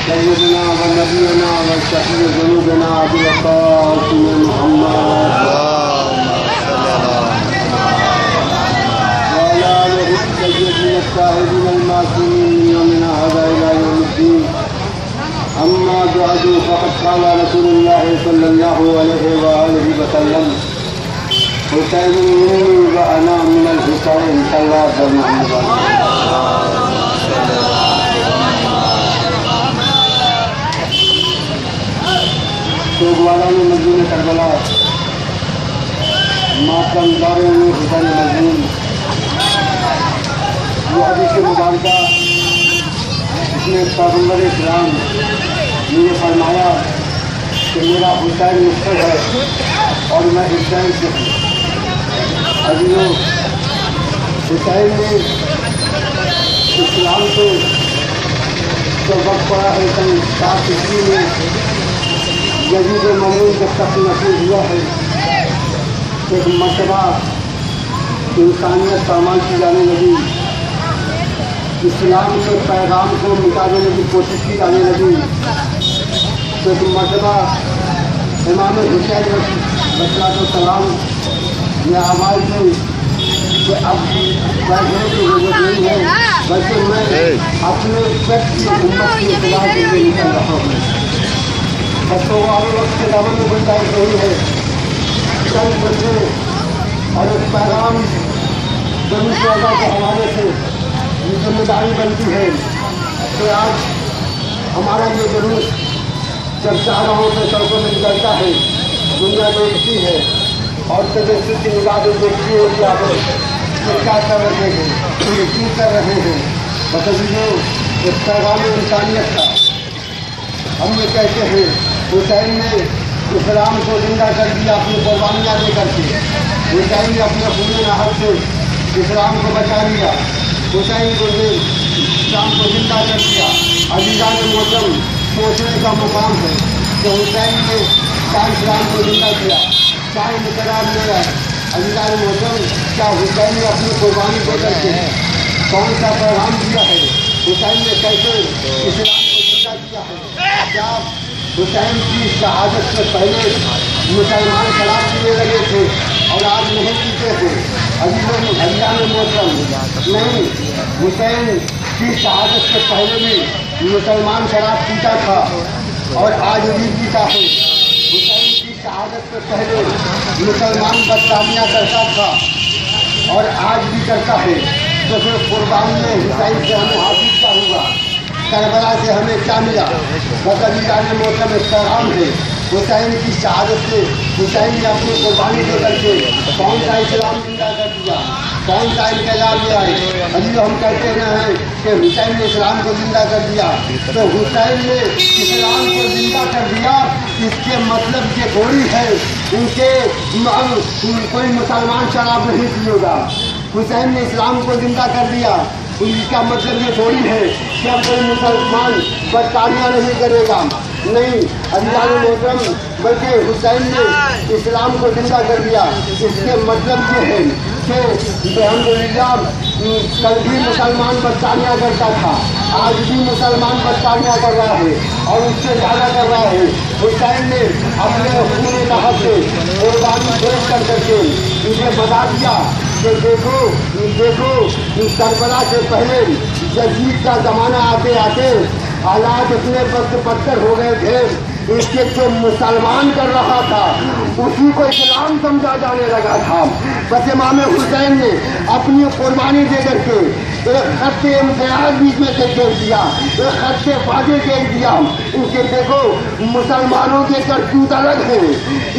سيدنا ونبينا وشفيع ذنوبنا أبي القاسم محمد وعلى آله الطيبين الطاهرين المعصومين من يومنا هذا إلى يوم الدين. أما بعد فقد قال رسول الله صلى الله عليه وآله وسلم: حسين مني وأنا من الحسين صلى الله عليه وسلم. سوگواران مجنون کربلا ماتم دارے ہوئے حسین مجنون. یہ حدیث مبارکہ اس میں پیغمبر اسلام نے یہ فرمایا کہ میرا حسین مجھ پر ہے اور میں حسین سے ہوں. عزیزو، حسین نے اسلام کو جو وقت پڑا ہے سن 7 میں یزید مامون جب تک نصیب ہوا ہے ایک مرتبہ انسانیت پامال کی جانے لگی، اسلام کے پیغام کو مٹا دینے کی کوشش کی جانے لگی. تو ایک مرتبہ امام حسین السلام نے آواز دی کہ اب بیٹھنے کی ضرورت نہیں ہے بلکہ میں اپنے پیٹ کی امت کی اطلاع کے لیے نکل رہا ہوں. بچوں والے وقت کے دامن میں گنجائش نہیں ہے. چند بندے اور ایک پیغام ضرور کے حوالے سے یہ ذمہ داری بنتی ہے کہ آج ہمارا یہ جلوس جب شاہراہوں سے سڑکوں میں نکلتا ہے دنیا دیکھتی ہے اور تجسس کی نگاہ دیکھتی ہے کہ آپ کیا کر رہے ہیں، کیوں کر رہے ہیں. بتائیے ایک پیغام انسانیت کا ہم یہ کہتے ہیں حسین نے اسلام کو زندہ کر دیا اپنی قربانیاں دے کر کے. حسین نے اپنے خون نہر سے اسلام کو بچا لیا. حسین کو اسلام کو زندہ کر دیا. عزیزان محترم، سوچنے کا مقام ہے کہ حسین نے کیا اسلام کو زندہ کیا، کیا انقلاب لیا. عزیزان محترم، کیا حسین نے اپنی قربانی دے کر کے کون سا پیغام دیا ہے؟ حسین نے کیسے اسلام کو زندہ کیا ہے؟ کیا حسین کی شہادت سے پہلے مسلمان شراب پینے لگے تھے اور آج نہیں پیتے تھے؟ عزیزان محترم، نہیں، حسین کی شہادت سے پہلے بھی مسلمان شراب پیتا تھا اور آج بھی پیتا ہے. حسین کی شہادت سے پہلے مسلمان بدکامیاں کرتا تھا اور آج بھی کرتا ہے. تو پھر قربانی میں حسین سے ہمیں حاصل کیا ہوا؟ کربلا سے ہمیں کیا ملا؟ بس عزیزان محترم، ایک پیغام ہے. حسین کی شہادت سے حسین نے اپنی قربانی دے کر کے کون سا اسلام زندہ کر دیا، کون سا انقلاب لے آئے. ابھی ہم کہتے ہیں کہ حسین نے اسلام کو زندہ کر دیا. تو حسین نے اسلام کو زندہ کر دیا، اس کے مطلب یہ تھوڑی ہے ان کے کوئی مسلمان شراب نہیں پیے گا. حسین نے اسلام کو زندہ کر دیا، اس کا مطلب یہ تھوڑی ہے کہ اب کوئی مسلمان بدکاریاں نہیں کرے گا. نہیں عزیزان محترم، بلکہ حسین نے اسلام کو زندہ کر دیا. اس کے مطلب یہ ہے کہ الحمدللہ کل بھی مسلمان بدکاریاں کرتا تھا، آج بھی مسلمان بدکاریاں کر رہا ہے اور اس سے زیادہ کر رہا ہے. حسین نے اپنے خون نہر سے قربانی پیش کر کے اسے بتا دیا کہ دیکھو کربلا سے پہلے یزید کا زمانہ آتے آتے حالات اتنے بدتر ہو گئے تھے، اس کے جو مسلمان کر رہا تھا اسی کو اسلام سمجھا جانے لگا تھا. بس امام حسین نے اپنی قربانی دے کر کے ایک خط امتیاز بیچ میں سے پھینک دیا، ایک خط واضح پھینک دیا ان کے دیکھو مسلمانوں کے کرتوت الگ ہیں،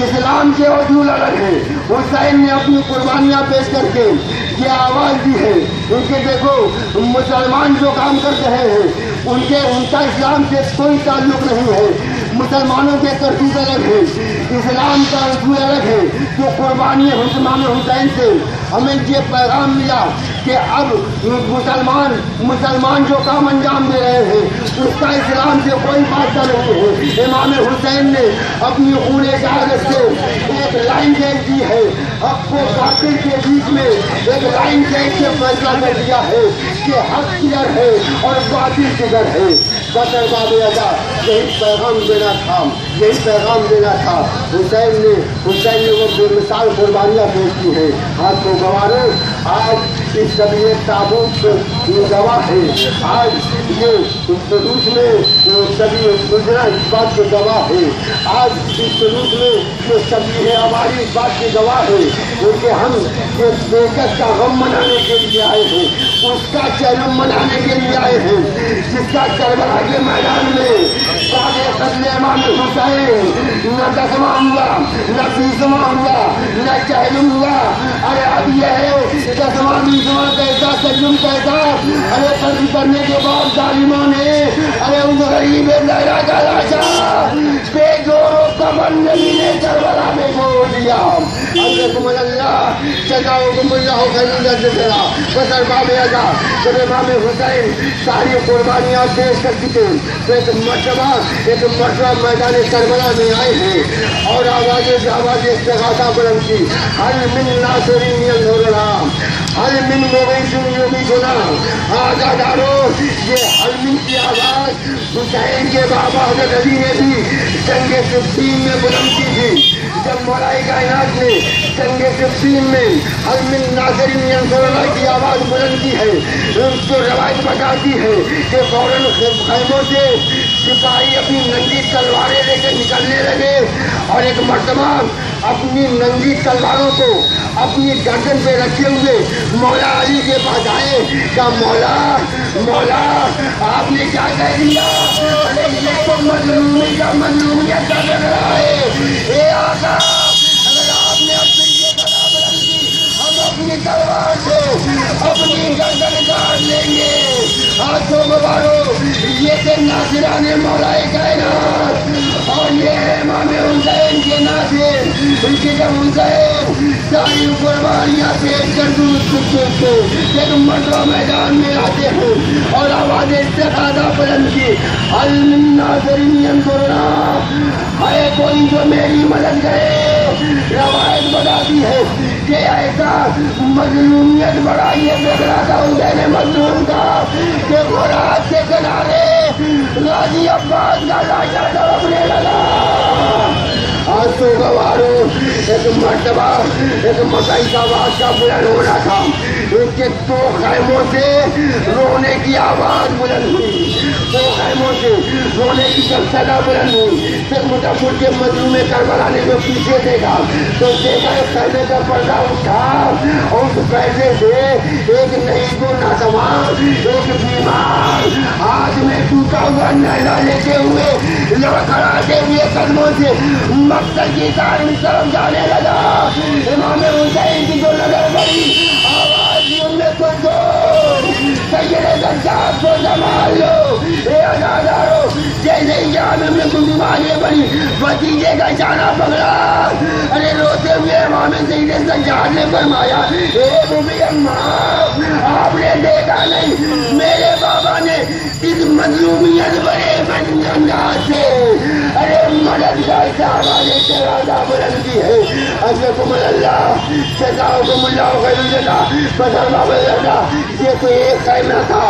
اسلام کے اصول الگ ہیں. حسین نے اپنی قربانیاں پیش کر کے یہ آواز دی ہے ان کے دیکھو مسلمان جو کام کر رہے ہیں ان کا اسلام سے کوئی تعلق نہیں ہے. مسلمانوں کے کرتوت الگ ہے، اسلام کا اصول الگ ہے. جو قربانی امام حسین سے ہمیں یہ پیغام ملا کہ اب مسلمان جو کام انجام دے رہے ہیں اس کا اسلام سے کوئی فائدہ نہیں ہے۔ امام حسین نے اپنی خون جہاد سے ایک لائن کھینچ دی ہے، حق و باطل کے بیچ میں ایک لائن کھینچ کے فیصلہ کر دیا ہے کہ حق کدھر ہے اور باطل کدھر ہے۔ بطر باب ادا یہی پیغام دینا تھا، یہی پیغام دینا تھا۔ حسین نے وہ بے مثال قربانیاں پیش کی ہیں۔ ہاتھ کو گوارو، آج اس سبھی تابوت گواہ ہے، آج یہ خصوص میں سبھی گزرا اس بات کے گواہ ہے، آج اس خصوص میں جو سبھی ہے ہماری اس بات کی گواہ ہے کیونکہ ہم اس بیکت کا غم منانے کے لیے آئے ہیں، اس کا چرم منانے کے لیے آئے ہیں جس کا کربلا کے میدان میں بعد قتل امام حسین نہ 10واں ہوا، نہ 20واں ہوا، نہ چہلم ہوا۔ ارے اب یہ ہے 10واں 20واں کیسا سجم کیسا، ارے قتل کرنے کے بعد ظالموں نے ارے اس غریب لہرا کا لاشا بے جور و کمر نبی نے کربلا میں چھوڑ دیا۔ حضرت اللہ جزاؤکم اللہ خیر الجزاء۔ بطر باب ادا جب امام حسین ساری قربانیاں پیش کر چکے تو ایک مرتبہ میدان کربلا میں آئے ہیں اور آواز استغاثہ بلند کی، حل من ناصر ینصرنا، حل من مغیث یغیثنا۔ آزادارو، یہ حل من کی آواز حسین کے بابا حضرت علی نے بھی جنگ صفین میں بلند کی تھی۔ جب مولا کائنات نے جنگ صفین میں حل من ناصر ینصرنا کی آواز بلند کی ہے، اس کو روایت بتاتی ہے کہ فوراً خیموں سے سپاہی اپنی ننگی تلواریں لے کے نکلنے لگے اور ایک مرتبہ اپنی ننگی تلواروں کو اپنی گردن پہ رکھے ہوئے مولا علی کے پاس آئے۔ کہا مولا آپ نے کیا کہہ دیا؟ ارے یہ تو مظلومی کا مظلومیت کا لگ رہا ہے۔ اے آقا، اگر آپ نے اب پھر یہ بنا بلند کی، ہم اپنی تلوار سے اپنی گردن کاٹ لیں گے۔ ہاتھوں مبارو، یہ تھے ناصران مولا کائنات اور یہ امام حسین کے ناصر، ان کے جب حسین ساری قربانیاں پیش کر ایک مرتبہ میدان میں آتے ہیں اور آواز استغاثہ بلند کی، حل من ناصر ینصرنا، ہے کوئی جو میری مدد کرے۔ روایت بتاتی ہے کہ ایسا مظلومیت بڑھائی ہے بگڑا تھا حسین مظلوم کا کہ غرات کے کنارے غازی عباس کا لاشا تڑپنے لگا۔ آنسو گوارو، ایک مرتبہ ایک مکئی کا آواز کا بلند ہونا تھا، ان کے دو خیموں سے رونے کی آواز بلند ہوئی، دو خیموں سے رونے کی جب صدا بلند ہوئی۔ پھر متفر کے مظلوم کربلا نے جو پیچھے دیکھا تو دیکھا ایک خیمے کا پردہ اٹھا اور اس پردے سے ایک نہیں کو ناتوان، ایک بیمار ہاتھ میں ٹوٹا ہوا نیزہ لیتے ہوئے لڑکھڑاتے ہوئے قدموں سے مقتل کی طرف جانے لگا۔ امام حسین کی جو نظر پڑی، آواز دی ان میں کوئی دو سید سجاد کو سنبھال لو۔ اے عزادارو، جیسے ہی جان میں کوئی بیماری پڑی، بھتیجے کا جانا پکڑا۔ ارے روتے ہوئے امام سید سجاد نے فرمایا، اے بوبی اماں، آپ نے دیکھا نہیں میرے بابا نے اس مظلومیت بڑے انداز سے ارے مدد کا آواز استغاثہ بلند کی ہے۔ حضرتکم اللہ جزاؤکم اللہ خیر الجزاء۔ بطر باب ادا، یہ تو ایک خیمہ تھا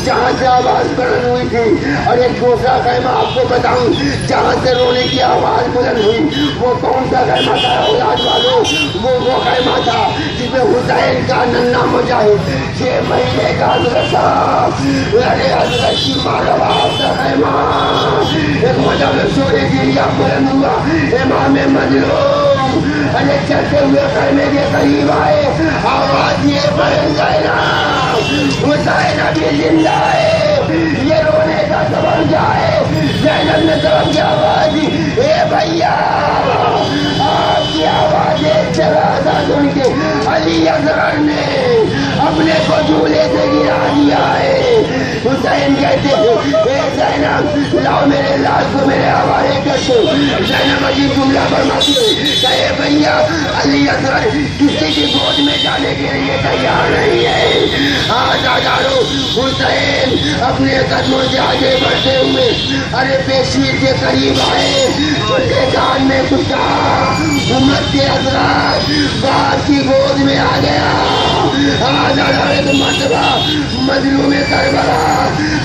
جہاں سے آواز بلند ہوئی تھی اور ایک دوسرا خیمہ آپ کو بتاؤں جہاں سے رونے کی آواز بلند ہوئی۔ وہ کون سا خیمہ تھا اولاد والوں؟ وہ خیمہ تھا جس میں حسین کا ننھا مجاہد 6 مہینے کا حضرت تھا۔ ارے حضرت کی مالوات کا خیمہ ایک مجاہد سونے کی لیا بلند ہوا۔ امام مظلوم ارے چلتے ہوئے خیمے کے قریب آئے، آواز یہ بلند کرنا، حسین ابھی زندہ ہے۔ یہ رونے کا سبب کیا ہے؟ زینب نے طرف کی آواز دی، اے بھیا، آپ کی آواز استغاثہ سن کے علی اصغر نے اپنے کو جھولے سے گرا دیا ہے۔ حسین حسین کہتے اے زینب لاؤ میرے لال کو میرے حوالے کر دو. زینب عجیب جملہ فرماتی ہے کہ اے بھیا علی اصغر کسی کی گود میں جانے کے لیے تیار نہیں ہے. آزادارو حسین اپنے قدموں سے آگے بڑھتے ہوئے ارے پیشی کے قریب آئے تو کان میں کچھ کہا. امت کے حضرات باپ کی گود میں آ گیا. آزادارو ایک مرتبہ مظلوم کربلا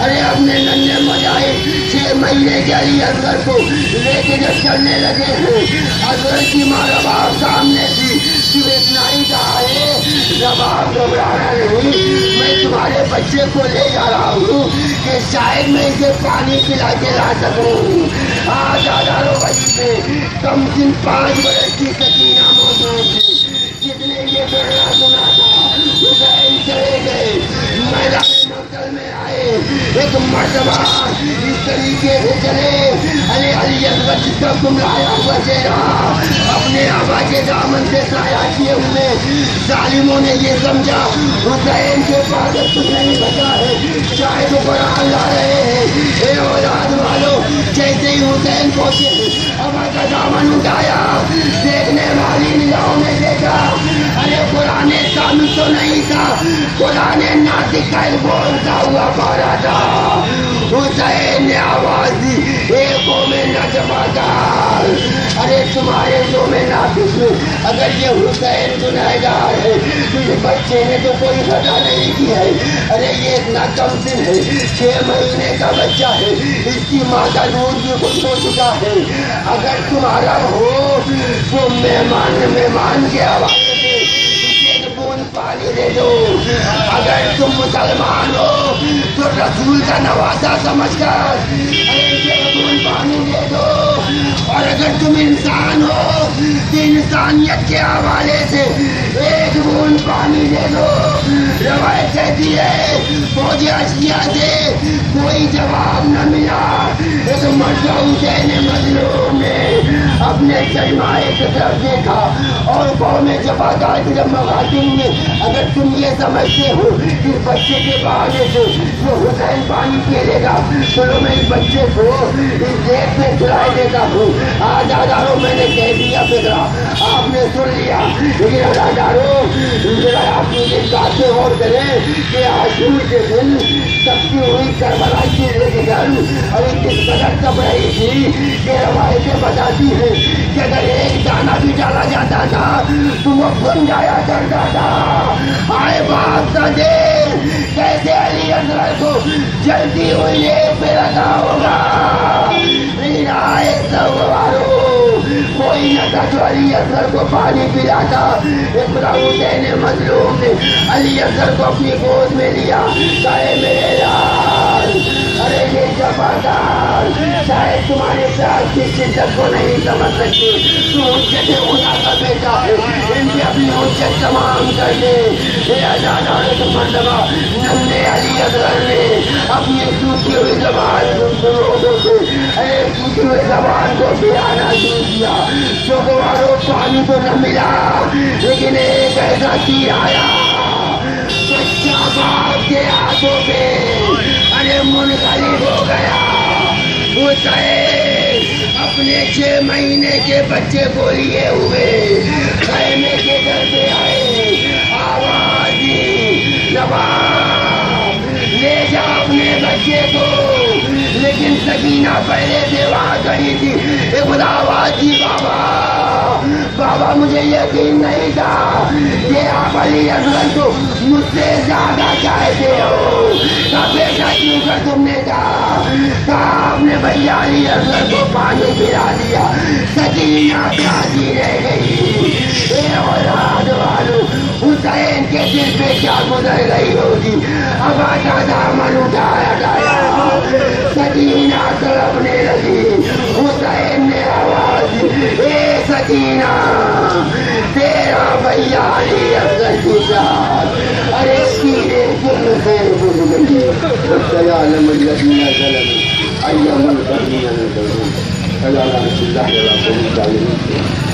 ارے اپنے ننھے مجاہد 6 مہینے کے علی اصغر کو لے کے جب چلنے لگے ہیں اصغر کی ماں رباب سامنے تھی. صرف اتنا ہی کہا ہے رباب گھبرانا نہیں, میں تمہارے بچے کو لے جا رہا ہوں کہ شاید میں اسے پانی پلا کے لا سکوں. آزادارو وہی پہ کم سن 5 برس کی سکینہ موجود تھی جس نے یہ بڑا سنا تھا. حسین چلے گئے میدان مقتل میں آئے. ایک مرتبہ اس طریقے سے چلے علی اصغر جس کا گمرایا ہوا چہرہ اپنے آبا کے دامن سے سایہ کیے ہوئے. ظالموں نے یہ سمجھا حسین کے پاس کچھ نہیں بچا ہے, شاید وہ قرآن لا رہے ہیں. اے اولاد والو جیسے ہی حسین پہنچے آبا کا دامن اٹھایا. دیکھنے والی نگاہوں نے دیکھا ارے قرآن سامنے تو نہیں تھا, قرآن ناطق کا بولتا ہوا پارا تھا. حسین نے آواز دی اے قوم ناجوادار ارے تمہارے قوم ناطق میں اگر یہ حسین گنہگار ہے تو یہ بچے نے تو کوئی خطا نہیں کی ہے. ارے یہ اتنا کم سن ہے 6 مہینے کا بچہ ہے, اس کی ماں کا دودھ بھی خود ہو چکا ہے. اگر تمہارا ہو تو مہمان کے حوالے سے پانی دے دو. اگر تم مسلمان ہو تو رسول کا نوازا سمجھ کر پانی دے دو, اور اگر تم انسان ہو تو انسانیت کے حوالے سے 1 بوند پانی دے دو. روایت کہتی ہے فوج اشیا سے کوئی جواب نہ ملا. ایک مرد حسین مظلوم نے اپنے چشمائے کی طرف دیکھا اور قوم جفاکار کی جب مخاطب میں اگر تم یہ سمجھتے ہو کہ بچے کے بہانے سے جو حسین پانی پی لے گا چلو میں اس بچے کو اس دیکھ میں کھلائے دیتا ہوں. آزادارو میں نے کہہ دیا فکرہ آپ نے سن لیا, لیکن آزادارو ذرا آپ کی بات سے غور کریں کہ عاشور کے دن تپتی ہوئی کربلا کی گھر اور کس قدر تپ رہی تھی کہ روایتیں بتاتی ہیں کہ اگر ایک دانہ بھی ڈالا جاتا تھا تو وہ بن جایا کرتا تھا. آئے بات سجے کیسے علی اصغر کو جلدی ہوئی ایک پہ رکھا ہوگا, لیکن آئے سوارو کوئی نہ تھا جو علی اصغر کو پانی پلاتا. اقرا حسین مظلوم نے علی اصغر کو اپنی گود میں لیا. کہے میرے لال ارے یہ جفاکار شاید تمہارے پیار کی شدت کو نہیں سمجھ سکتے, تو حجت خدا کا بیٹا ہے, ان سے اپنی حجت تمام کر دے. مرتبہ ننھے علی اصغر نے اپنی ٹوٹی ہوئی زبان کو پلانا شروع کیا. چوکوارو پانی تو نہ ملا, لیکن ایک ایسا تیر آیا بچہ باپ کے ہاتھوں پہ ارے منقلب ہو گیا. حسین اپنے 6 مہینے کے بچے کو لیے ہوئے خیمے کے گھر پہ آئے. آواز دی نواب لے جا اپنے بچے کو, لیکن سکینہ پہلے سے وہاں کھڑی تھی. خدا آواز دی بابا مجھے یقین نہیں تھا کہ آپ علی اصغر کو مجھ سے زیادہ چاہتے ہو. بیٹا کیوں کر تم نے کہا آپ نے بھیا علی اصغر کو پانی پلا دیا, سکینہ پیاسی رہ گئی. اے اولاد والو حسین کے دل پہ کیا گزر گئی ہوگی. اب آتا دامن اٹھایا سکینہ تڑپنے لگی. حسین نے آواز دی اے سکینہ تیرا بھیا علی اصغر کی ساتھ ارے سینے کل سے بزرگ سیال مجلسنا سلم ایام القرنین سلام اللہ علیہ وسلم.